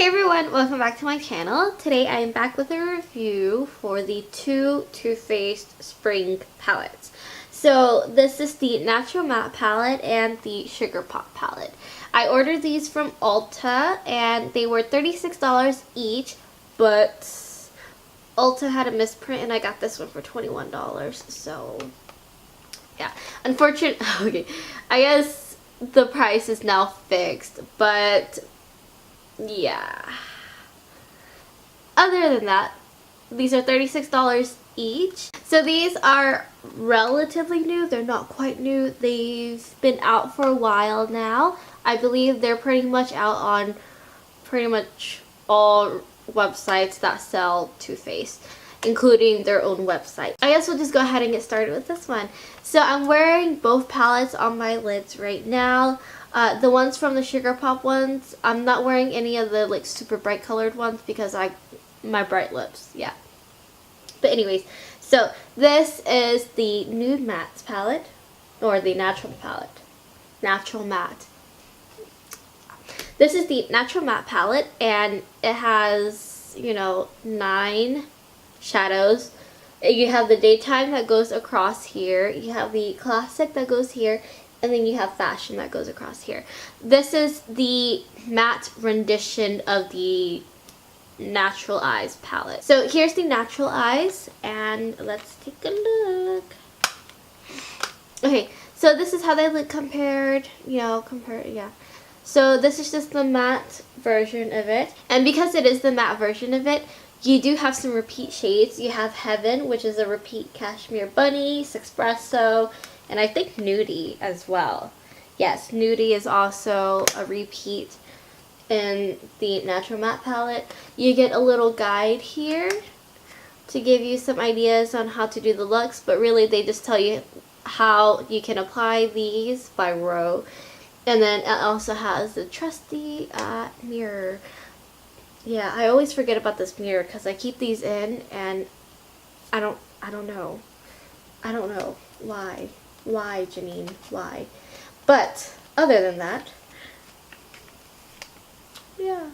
Hey everyone, welcome back to my channel. Today I am back with a review for the two Too Faced Spring palettes. So this is the Natural Matte palette and the Sugar Pop palette. I ordered these from Ulta and they were $36 each, but Ulta had a misprint and I got this one for $21. So yeah, unfortunately, okay, I guess the price is now fixed, but yeah. Other than that, these are $36 each. So these are relatively new. They're not quite new. They've been out for a while now. I believe they're pretty much out on pretty much all websites that sell Too Faced, including their own website. I guess we'll just go ahead and get started with this one. So I'm wearing both palettes on my lids right now. The ones from the Sugar Pop ones, I'm not wearing any of the like super bright colored ones because my bright lips, yeah. But anyways, so this is the Nude Matte palette, or the Natural palette. Natural Matte. This is the Natural Matte palette and it has, you know, 9 shadows. You have the daytime that goes across here, you have the classic that goes here, and then you have fashion that goes across here. This is the matte rendition of the Natural Eyes palette. So here's the Natural Eyes, and let's take a look. Okay, so this is how they look compared, yeah. So this is just the matte version of it. And because it is the matte version of it, you do have some repeat shades. You have Heaven, which is a repeat Cashmere Bunny, Espresso, and I think Nudie as well. Yes, Nudie is also a repeat in the Natural Matte palette. You get a little guide here to give you some ideas on how to do the looks, but really they just tell you how you can apply these by row. And then it also has the trusty mirror. Yeah, I always forget about this mirror because I keep these in and I don't know. I don't know why. Why, Janine? Why? But other than that, yeah.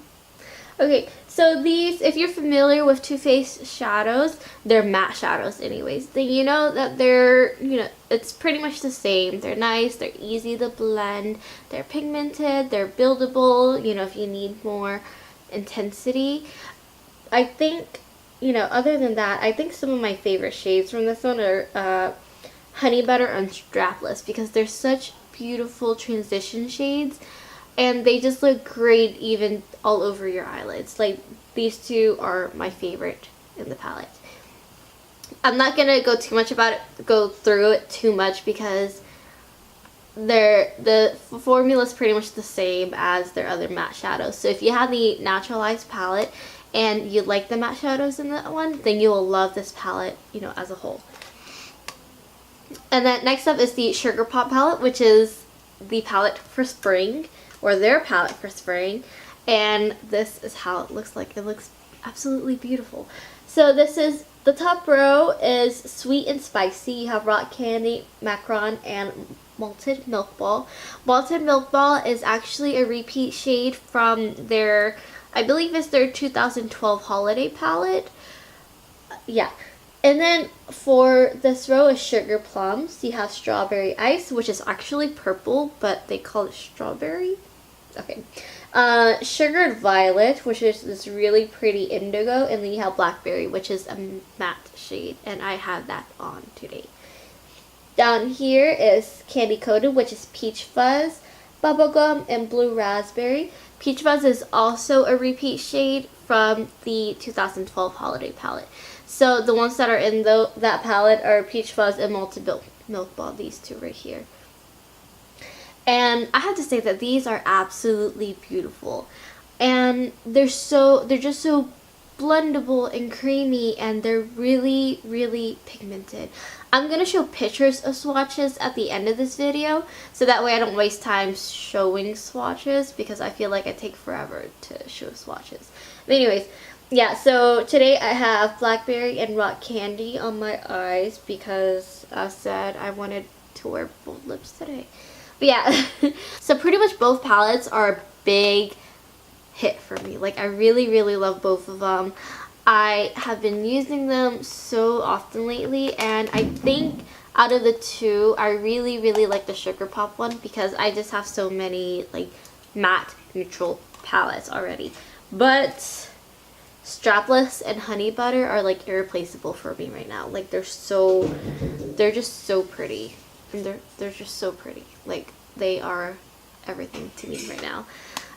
Okay, so these, if you're familiar with Too Faced shadows, they're matte shadows anyways. Then you know that they're, it's pretty much the same. They're nice, they're easy to blend, they're pigmented, they're buildable, if you need more intensity. I think, other than that, I think some of my favorite shades from this one are Honey Butter and Strapless, because they're such beautiful transition shades and they just look great even all over your eyelids. Like, these two are my favorite in the palette. I'm not gonna go through it too much because the formula is pretty much the same as their other matte shadows. So if you have the Natural Eyes palette and you like the matte shadows in that one, then you will love this palette, as a whole. And then next up is the Sugar Pop palette, which is the palette for spring, or their palette for spring. And this is how it looks like. It looks absolutely beautiful. So this is, the top row is sweet and spicy. You have rock candy, macaron, and malted milk ball. Malted milk ball is actually a repeat shade from their, I believe it's their 2012 holiday palette. Yeah. And then for this row is Sugar Plums. You have Strawberry Ice, which is actually purple, but they call it strawberry. Okay. Sugared Violet, which is this really pretty indigo. And then you have Blackberry, which is a matte shade. And I have that on today. Down here is Candy Coated, which is Peach Fuzz, Bubblegum, and Blue Raspberry. Peach Fuzz is also a repeat shade from the 2012 holiday palette. So the ones that are in that palette are Peach Fuzz and Malted Milk Ball, these two right here. And I have to say that these are absolutely beautiful. And they're just so blendable and creamy, and they're really, really pigmented. I'm going to show pictures of swatches at the end of this video, so that way I don't waste time showing swatches, because I feel like I take forever to show swatches. But anyways, yeah, so today I have Blackberry and Rock Candy on my eyes because I said I wanted to wear bold lips today. But yeah, so pretty much both palettes are big, hit for me. Like, I really, really love both of them. I have been using them so often lately, and I think out of the two, I really, really like the Sugar Pop one because I just have so many like matte neutral palettes already. But Strapless and Honey Butter are like irreplaceable for me right now. Like, they're just so pretty. And they're just so pretty. Like, they are everything to me right now.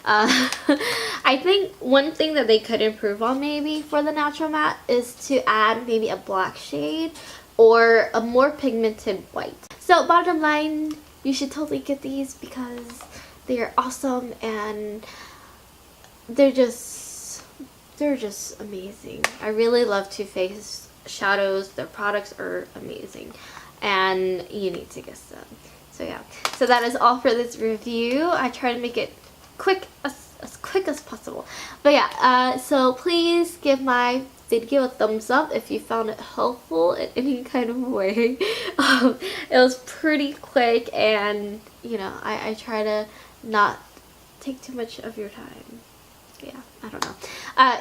I think one thing that they could improve on maybe for the natural matte is to add maybe a black shade or a more pigmented white. So bottom line, you should totally get these because they are awesome and they're just amazing. I really love Too Faced shadows. Their products are amazing and you need to get some. So yeah, so that is all for this review. I try to make it as quick as possible. But yeah, so please give my video a thumbs up if you found it helpful in any kind of way. It was pretty quick, and you know, I try to not take too much of your time. Yeah, I don't know.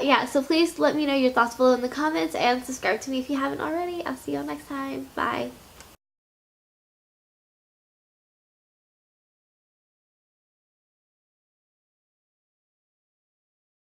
Yeah, so please let me know your thoughts below in the comments and subscribe to me if you haven't already. I'll see you all next time. Bye.